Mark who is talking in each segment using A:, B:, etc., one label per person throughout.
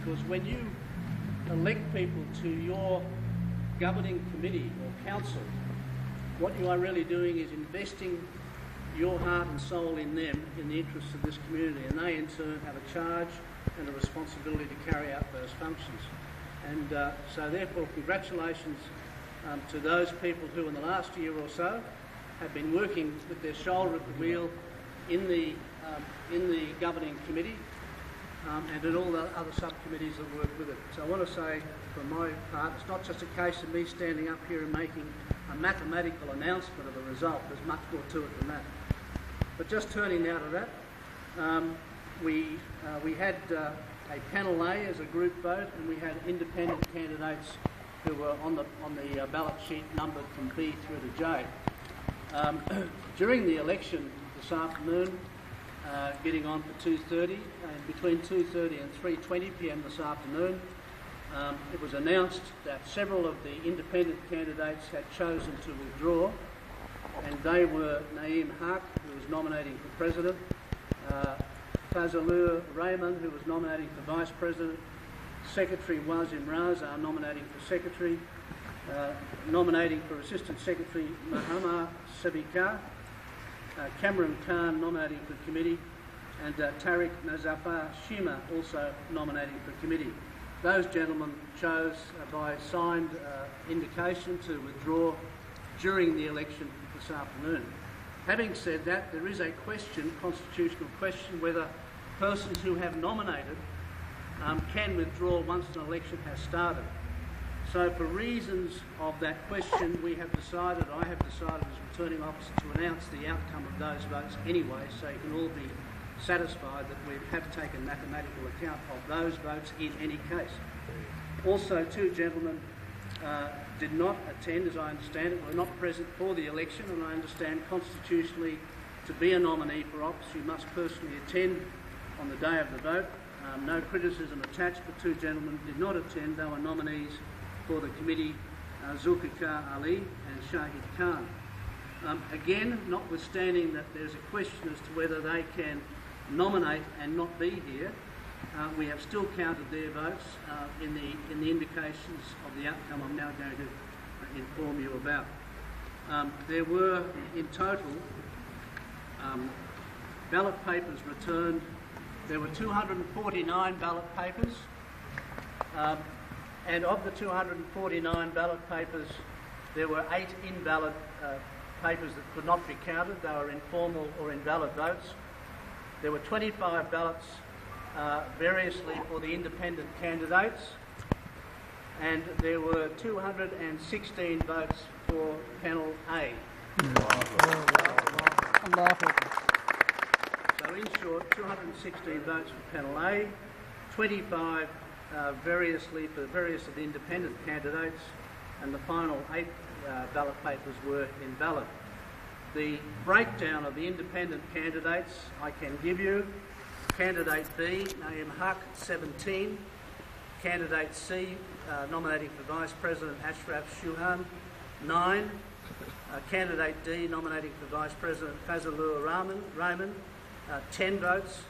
A: because when you elect people to your governing committee or council, what you are really doing is investing your heart and soul in them in the interests of this community, and they in turn have a charge and a responsibility to carry out those functions. And so therefore congratulations to those people who in the last year or so have been working with their shoulder at the wheel in the governing committee and in all the other subcommittees that work with it. So I want to say from my part, it's not just a case of me standing up here and making a mathematical announcement of the result. There's much more to it than that. But just turning now to that, we had a panel A as a group vote, and we had independent candidates who were on the ballot sheet numbered from B through to J. During the election this afternoon, getting on for 2:30, and between 2:30 and 3:20 p.m. this afternoon, it was announced that several of the independent candidates had chosen to withdraw, and they were Naeem Haq, who was nominating for President, Fazlur Rahman, who was nominating for Vice President, Secretary Wazim Raza nominating for Secretary, nominating for Assistant Secretary Muhammad Sabika, Cameron Khan nominating for Committee, and Tariq Nazafar Shima also nominating for Committee. Those gentlemen chose by signed indication to withdraw during the election this afternoon. Having said that, there is a question, constitutional question, whether persons who have nominated can withdraw once an election has started. So for reasons of that question, I have decided as returning officer to announce the outcome of those votes anyway, so you can all be satisfied that we have taken mathematical account of those votes in any case. Also, two gentlemen did not attend, as I understand it, were not present for the election, and I understand constitutionally to be a nominee for office you must personally attend on the day of the vote. No criticism attached, but two gentlemen did not attend. They were nominees for the committee, Zulfikar Ali and Shahid Khan. Again, notwithstanding that there's a question as to whether they can nominate and not be here, we have still counted their votes in the indications of the outcome I'm now going to inform you about. There were in total ballot papers returned. There were 249 ballot papers, and of the 249 ballot papers, there were 8 invalid papers that could not be counted. They were informal or invalid votes. There were 25 ballots variously for the independent candidates, and there were 216 votes for panel A. So in short, 216 votes for panel A, 25 variously for various of the independent candidates, and the final 8 ballot papers were invalid. The breakdown of the independent candidates I can give you. Candidate B, Naeem Haq, 17. Candidate C, nominating for Vice President, Ashraf Shuhan, 9. Candidate D, nominating for Vice President, Fazlur Rahman, 10 votes.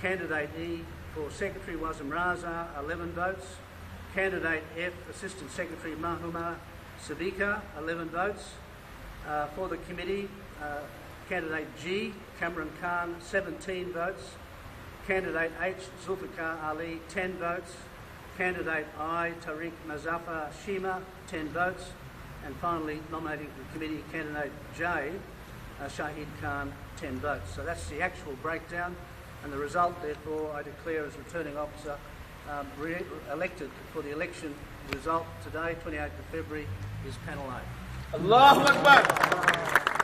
A: Candidate E, for Secretary, Wazim Raza, 11 votes. Candidate F, Assistant Secretary, Muhammad Sabika, 11 votes. For the committee, Candidate G, Cameron Khan, 17 votes. Candidate H, Zulfikar Ali, 10 votes. Candidate I, Tariq Nazafar Shima, 10 votes. And finally, nominating for the committee, Candidate J, Shahid Khan, 10 votes. So that's the actual breakdown, and the result, therefore, I declare as returning officer elected for the election result today, 28th of February, is panel A.
B: Allahu Akbar!